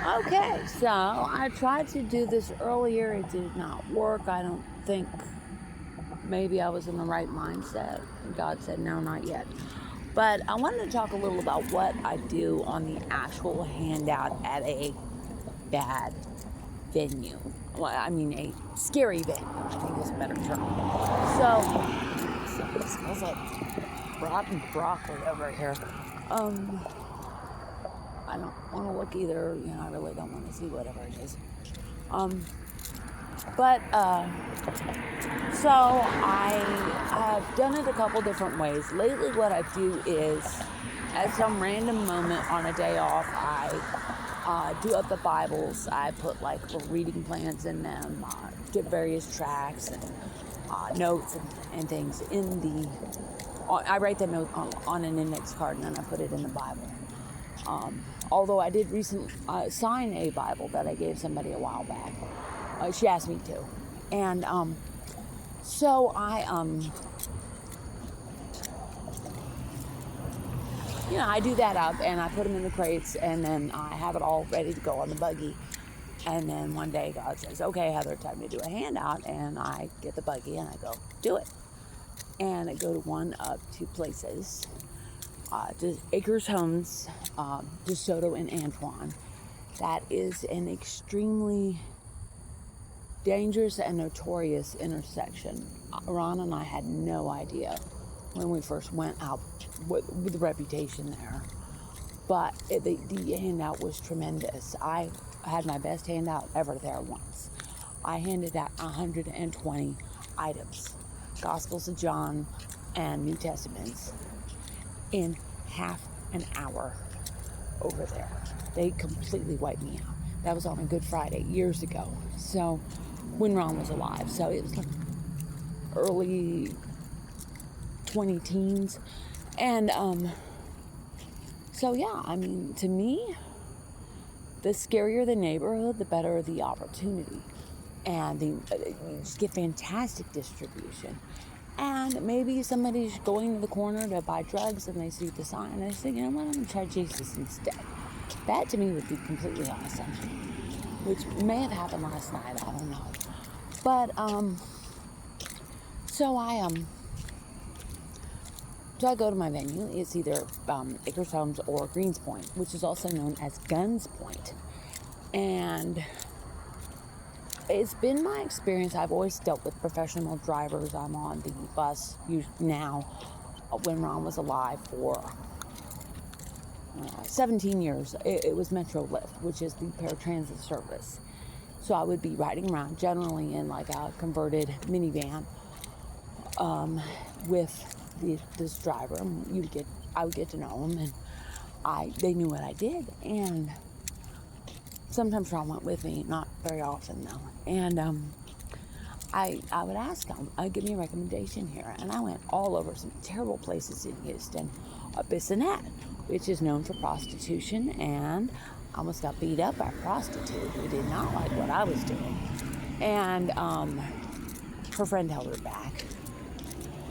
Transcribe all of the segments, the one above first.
Okay, so I tried to do this earlier. It did not work. I don't think maybe I was in the right mindset. God said, no, not yet. But I wanted to talk a little about what I do on the actual handout at a bad venue. Well, I mean, a scary venue, I think is a better term. So it smells like rotten broccoli over here. I don't want to look either. I really don't want to see whatever it is. So I have done it a couple different ways. Lately, what I do is, at some random moment on a day off, I do up the Bibles. I put like little reading plans in them, get various tracts and notes and things in the. I write the note on an index card and then I put it in the Bible. Although I did recently sign a Bible that I gave somebody a while back. She asked me to. And so I do that up and I put them in the crates and then I have it all ready to go on the buggy. And then one day God says, okay, Heather, time to do a handout. And I get the buggy and I go do it. And I go to one of two places. To Acres Homes, DeSoto and Antoine. That is an extremely dangerous and notorious intersection. Ron and I had no idea when we first went out with the reputation there. But the handout was tremendous. I had my best handout ever there once. I handed out 120 items, Gospels of John and New Testaments, in half an hour over there. They completely wiped me out. That was on a Good Friday years ago. So when Ron was alive. So it was like early 20 teens. And so yeah, I mean, to me, the scarier the neighborhood, the better the opportunity. And you just get fantastic distribution. And maybe somebody's going to the corner to buy drugs and they see the sign and they say, you know what, I'm going to try Jesus instead. That to me would be completely awesome. Which may have happened last night, I don't know. But, so I go to my venue. It's either Acres Homes or Greens Point, which is also known as Guns Point. And it's been my experience. I've always dealt with professional drivers. I'm on the bus now when Ron was alive for 17 years. It was Metro Lift, which is the paratransit service. So I would be riding around generally in like a converted minivan with this driver. I would get to know him, and they knew what I did. And sometimes Ron went with me, not very often though. And I would ask him, give me a recommendation here. And I went all over some terrible places in Houston. Bissonnette, which is known for prostitution, and I almost got beat up by a prostitute who did not like what I was doing. And her friend held her back.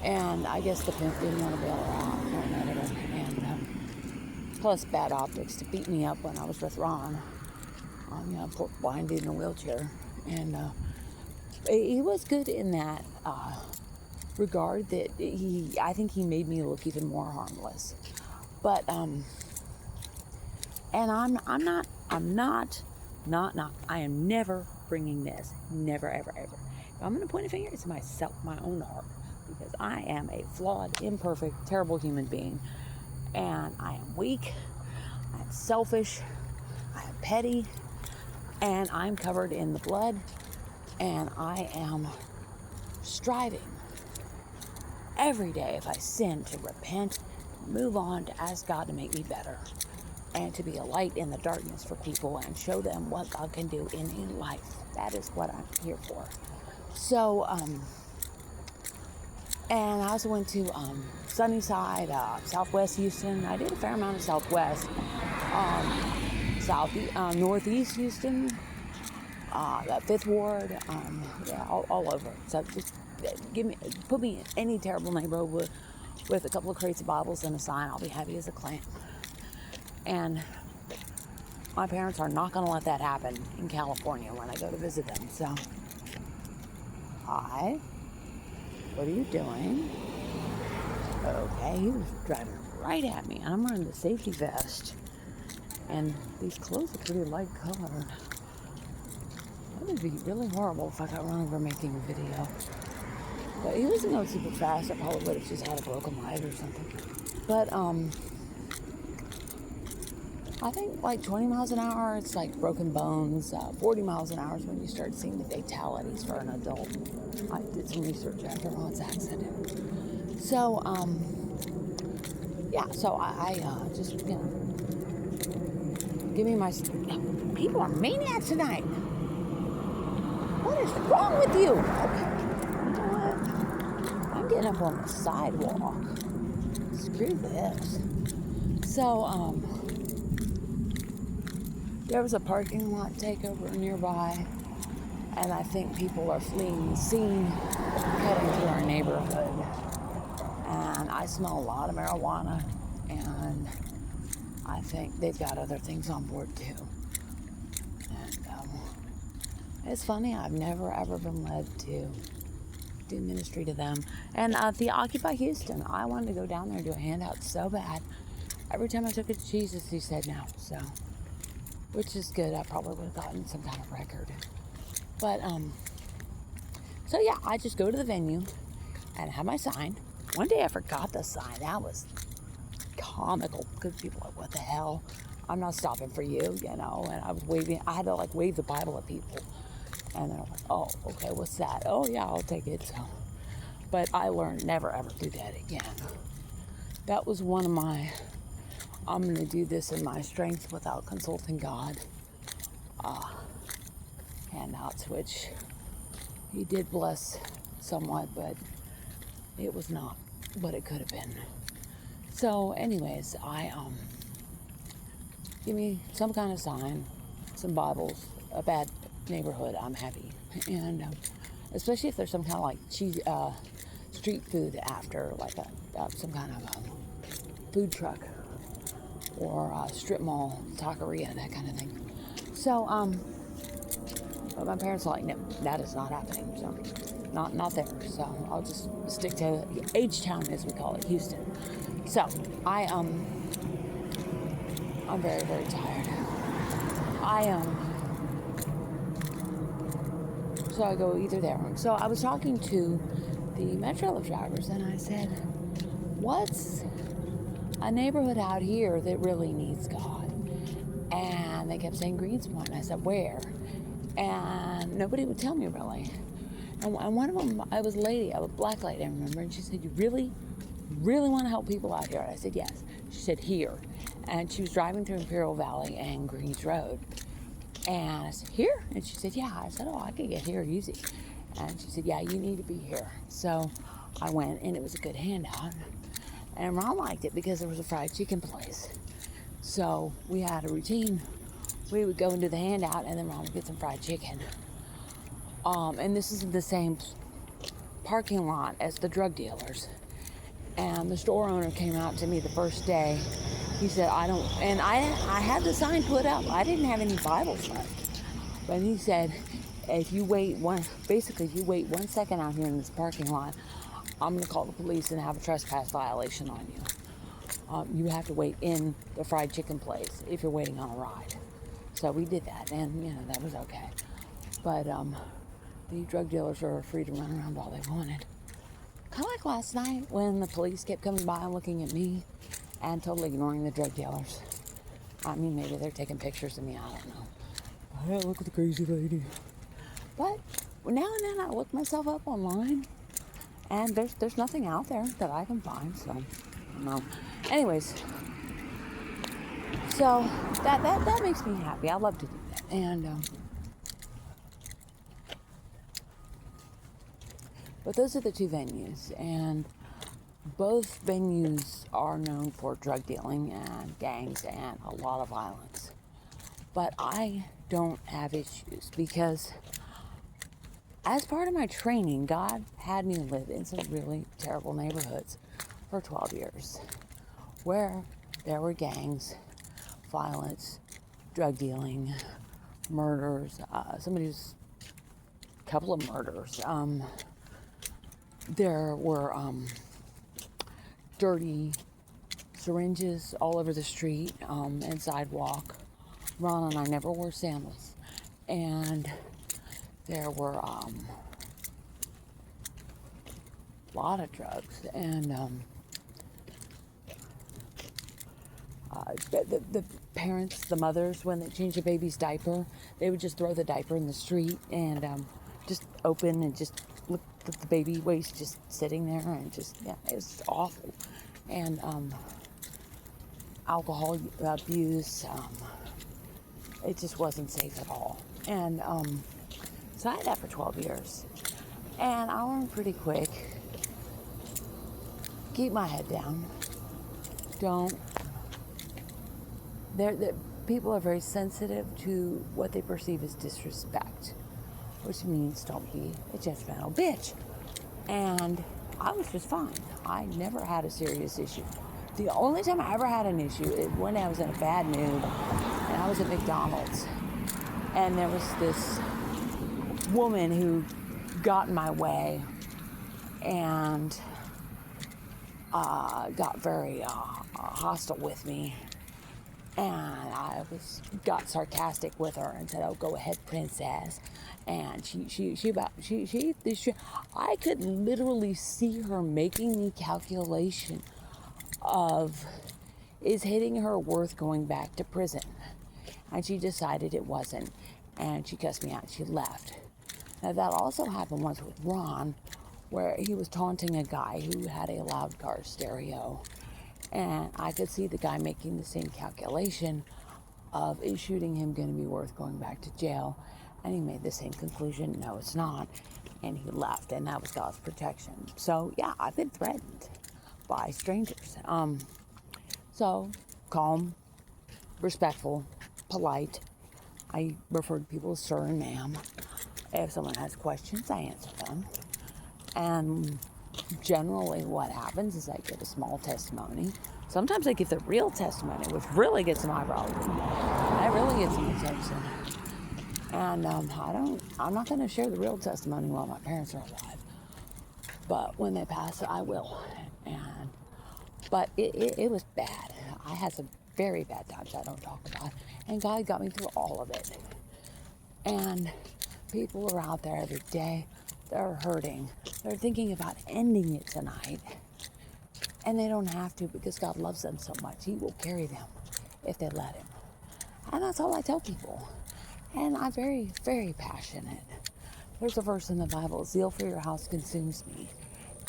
And I guess the pimp didn't want to bail her out or whatever. And plus bad optics to beat me up when I was with Ron. Poor blind in a wheelchair. And he was good in that regard that I think he made me look even more harmless. But and I am never bringing this, never, ever, ever. I'm going to point a finger to myself, my own heart, because I am a flawed, imperfect, terrible human being, and I am weak, I'm selfish, I am petty, and I'm covered in the blood, and I am striving every day, if I sin, to repent, move on, to ask God to make me better, and to be a light in the darkness for people and show them what God can do in a life. That is what I'm here for. So, and I also went to Sunnyside, Southwest Houston. I did a fair amount of Southwest, Northeast Houston, the Fifth Ward, all over. So just put me in any terrible neighborhood with a couple of crates of Bibles and a sign. I'll be happy as a clam. And my parents are not going to let that happen in California when I go to visit them. So, hi, what are you doing? Okay, he was driving right at me. I'm wearing the safety vest. And these clothes are pretty light colored. That would be really horrible if I got run over making a video. But he wasn't going super fast. I probably would have just had a broken leg or something. But, I think like 20 miles an hour, it's like broken bones. 40 miles an hour is when you start seeing the fatalities for an adult. I did some research after Ron's accident. So, yeah, so I just, give me my... People are maniacs tonight. What is wrong with you? Okay, you know what? I'm getting up on the sidewalk. Screw this. So, there was a parking lot takeover nearby, and I think people are fleeing the scene, heading to our neighborhood. And I smell a lot of marijuana, and I think they've got other things on board too. And it's funny, I've never ever been led to do ministry to them. And the Occupy Houston, I wanted to go down there and do a handout so bad. Every time I took it to Jesus, he said no. So, which is good. I probably would have gotten some kind of record. But so yeah, I just go to the venue and have my sign. One day I forgot the sign. That was comical because people are like, what the hell? I'm not stopping for you, you know. And I was waving. I had to like wave the Bible at people. And they're like, oh, okay, what's that? Oh, yeah, I'll take it. So, but I learned never, ever do that again. That was one of my, I'm going to do this in my strength without consulting God, handouts, which he did bless somewhat, but it was not what it could have been. So, anyways, give me some kind of sign, some Bibles, a bad neighborhood, I'm happy. And especially if there's some kind of like cheese, street food after, like some kind of food truck or strip mall, taqueria, that kind of thing. So, but my parents are like, no, that is not happening. So, not there. So I'll just stick to H-Town, as we call it, Houston. So I'm very, very tired. So I go either there. So I was talking to the Metro drivers, and I said, what's a neighborhood out here that really needs God? And they kept saying Greenspoint. And I said, where? And nobody would tell me really. And one of them, I was a lady, a black lady, I remember, and she said, you really want to help people out here? And I said, yes. She said, here. And she was driving through Imperial Valley and Greens Road. And I said, here? And she said, yeah. I said, oh, I could get here easy. And she said, yeah, you need to be here. So I went, and it was a good handout. And Ron liked it because there was a fried chicken place. So we had a routine. We would go and do the handout, and then Ron would get some fried chicken. And this is the same parking lot as the drug dealers. And the store owner came out to me the first day. He said, I had the sign put up. I didn't have any Bibles left. But he said, if you wait 1 second out here in this parking lot, I'm going to call the police and have a trespass violation on you. You have to wait in the fried chicken place if you're waiting on a ride. So we did that, and, that was okay. But the drug dealers are free to run around all they wanted. Kind of like last night when the police kept coming by and looking at me and totally ignoring the drug dealers. I mean, maybe they're taking pictures of me, I don't know. Hey, look at the crazy lady. But now and then I look myself up online, and there's nothing out there that I can find, so I don't know. Anyways, so that makes me happy. I love to do that. And but those are the two venues, and both venues are known for drug dealing and gangs and a lot of violence. But I don't have issues because as part of my training, God had me live in some really terrible neighborhoods for 12 years where there were gangs, violence, drug dealing, murders, couple of murders. There were dirty syringes all over the street and sidewalk. Ron and I never wore sandals. And there were a lot of drugs. And the parents, the mothers, when they changed the baby's diaper, they would just throw the diaper in the street and just open and just look at the baby waist just sitting there, and just, yeah, it was awful. And alcohol abuse, it just wasn't safe at all. And so I had that for 12 years. And I learned pretty quick, keep my head down. People are very sensitive to what they perceive as disrespect, which means don't be a judgmental bitch. And I was just fine. I never had a serious issue. The only time I ever had an issue is when I was in a bad mood and I was at McDonald's. And there was this woman who got in my way and got very hostile with me. And I got sarcastic with her and said, "Oh, go ahead, princess." And I could literally see her making the calculation of, is hitting her worth going back to prison? And she decided it wasn't. And she cussed me out. She left. Now, that also happened once with Ron, where he was taunting a guy who had a loud car stereo. And I could see the guy making the same calculation of, is shooting him going to be worth going back to jail? And he made the same conclusion, no, it's not. And he left, and that was God's protection. So, yeah, I've been threatened by strangers. So, calm, respectful, polite. I refer to people as sir and ma'am. If someone has questions, I answer them. And generally what happens is I get a small testimony. Sometimes I give the real testimony, which really gets some eyebrows. That really gets some attention. And I'm not going to share the real testimony while my parents are alive. But when they pass, I will. But it was bad. I had some very bad times I don't talk about. And God got me through all of it. And people are out there every day. They're hurting. They're thinking about ending it tonight. And they don't have to, because God loves them so much. He will carry them if they let him. And that's all I tell people. And I'm very, very passionate. There's a verse in the Bible, zeal for your house consumes me.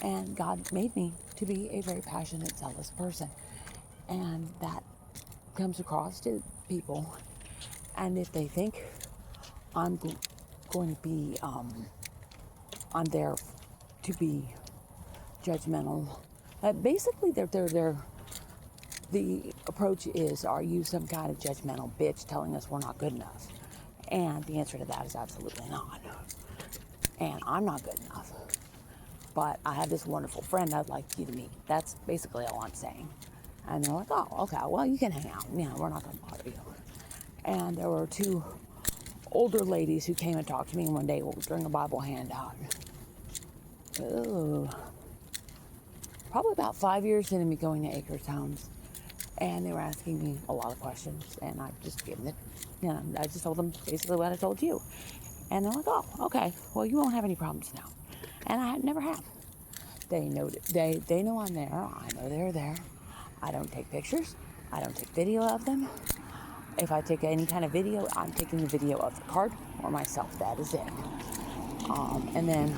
And God made me to be a very passionate, zealous person. And that comes across to people. And if they think I'm going to be, I'm there to be judgmental. Basically, the approach is, are you some kind of judgmental bitch telling us we're not good enough? And the answer to that is absolutely not. And I'm not good enough. But I have this wonderful friend I'd like you to meet. That's basically all I'm saying. And they're like, oh, okay, well, you can hang out. You know, we're not going to bother you. And there were two older ladies who came and talked to me one day during a Bible handout. Ooh. Probably about 5 years into me going to Acres Homes. And they were asking me a lot of questions. And I just gave them I just told them basically what I told you. And they're like, oh, okay, well, you won't have any problems now. And I never have. They know I'm there. I know they're there. I don't take pictures. I don't take video of them. If I take any kind of video, I'm taking a video of the card or myself. That is it. And then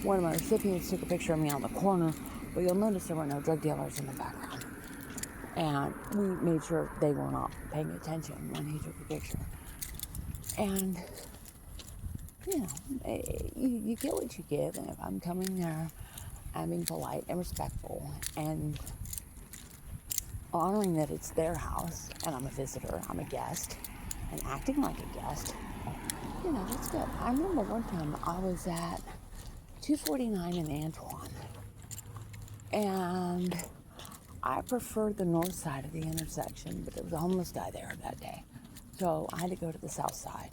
one of my recipients took a picture of me on the corner, but you'll notice there were no drug dealers in the background. And we made sure they were not paying attention when he took the picture. And, you know, you get what you give. And if I'm coming there, I'm being polite and respectful and honoring that it's their house and I'm a visitor, I'm a guest, and acting like a guest, you know, that's good. I remember one time I was at 249 in Antoine, and I preferred the north side of the intersection, but there was a homeless guy there that day. So I had to go to the south side.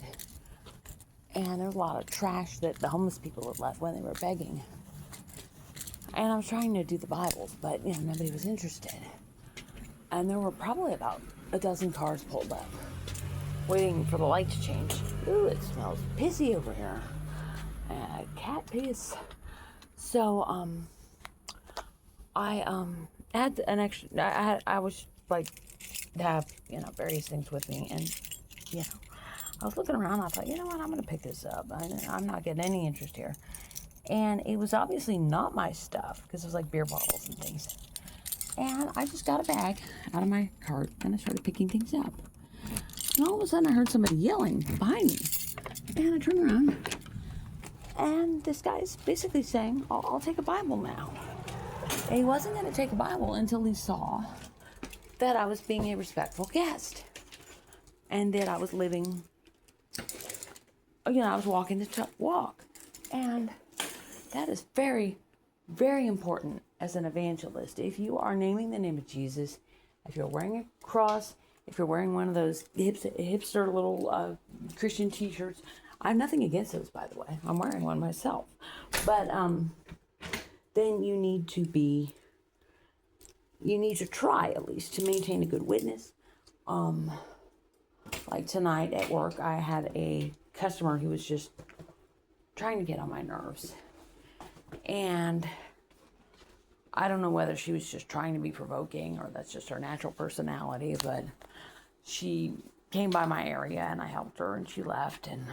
And there was a lot of trash that the homeless people had left when they were begging. And I was trying to do the Bibles, but nobody was interested. And there were probably about a dozen cars pulled up, waiting for the light to change. Ooh, it smells pissy over here. Cat piss. So, I had an extra. I was like to have various things with me, and I was looking around. I thought, you know what, I'm gonna pick this up. I'm not getting any interest here, and it was obviously not my stuff because it was like beer bottles and things. And I just got a bag out of my cart and I started picking things up. And all of a sudden, I heard somebody yelling behind me, and I turned around, and this guy's basically saying, I'll take a Bible now. And he wasn't going to take a Bible until he saw that I was being a respectful guest. And that I was living, I was walking the walk. And that is very, very important as an evangelist. If you are naming the name of Jesus, if you're wearing a cross, if you're wearing one of those hipster little Christian t-shirts, I have nothing against those, by the way. I'm wearing one myself. But then you need to try at least to maintain a good witness. Like tonight at work, I had a customer who was just trying to get on my nerves. And I don't know whether she was just trying to be provoking or that's just her natural personality, but she came by my area and I helped her and she left. And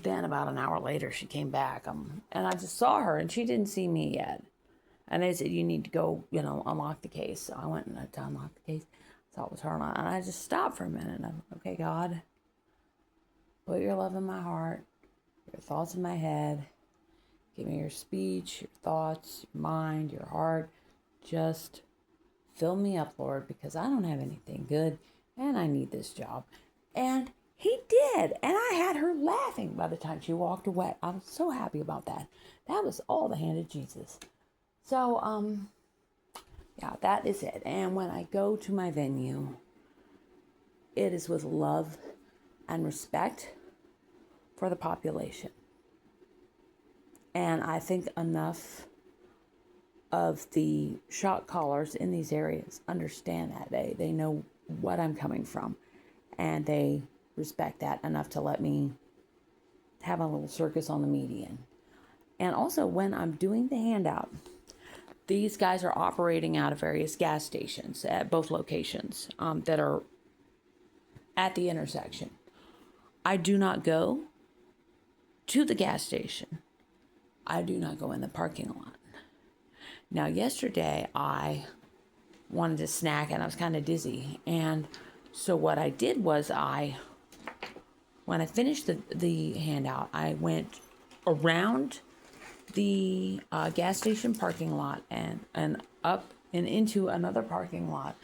then about an hour later, she came back and I just saw her and she didn't see me yet. And they said, you need to go, unlock the case. So I went and I unlocked the case. Saw it was her. And I just stopped for a minute. And I'm, okay, God, put your love in my heart, your thoughts in my head. Give me your speech, your thoughts, your mind, your heart. Just fill me up, Lord, because I don't have anything good and I need this job. And he did. And I had her laughing by the time she walked away. I was so happy about that. That was all the hand of Jesus. So, yeah, that is it. And when I go to my venue, it is with love and respect for the population. And I think enough of the shot callers in these areas understand that. They know what I'm coming from. And they respect that enough to let me have a little circus on the median. And also, when I'm doing the handout, these guys are operating out of various gas stations at both locations that are at the intersection. I do not go to the gas station. I do not go in the parking lot. Now, yesterday, I wanted a snack and I was kind of dizzy. And so what I did was when I finished the handout, I went around the gas station parking lot and up and into another parking lot.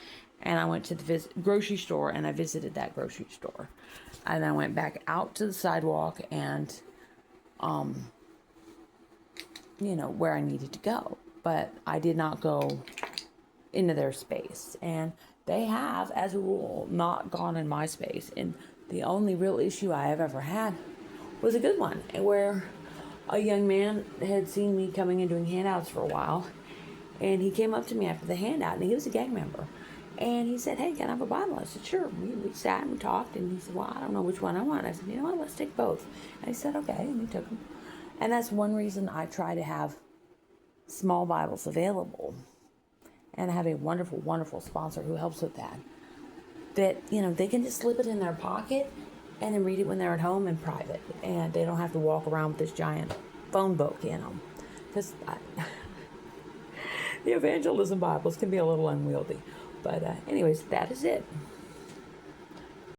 And I went to the grocery store and I visited that grocery store. And I went back out to the sidewalk and, where I needed to go. But I did not go into their space. And they have, as a rule, not gone in my space. And the only real issue I have ever had was a good one, where a young man had seen me coming and doing handouts for a while. And he came up to me after the handout, and he was a gang member. And he said, hey, can I have a Bible? I said, sure. We sat and we talked, and he said, well, I don't know which one I want. I said, you know what, let's take both. And he said, okay, and we took them. And that's one reason I try to have small Bibles available. And I have a wonderful, wonderful sponsor who helps with that. That, they can just slip it in their pocket and then read it when they're at home in private. And they don't have to walk around with this giant phone book, Because the evangelism Bibles can be a little unwieldy. But anyways, that is it.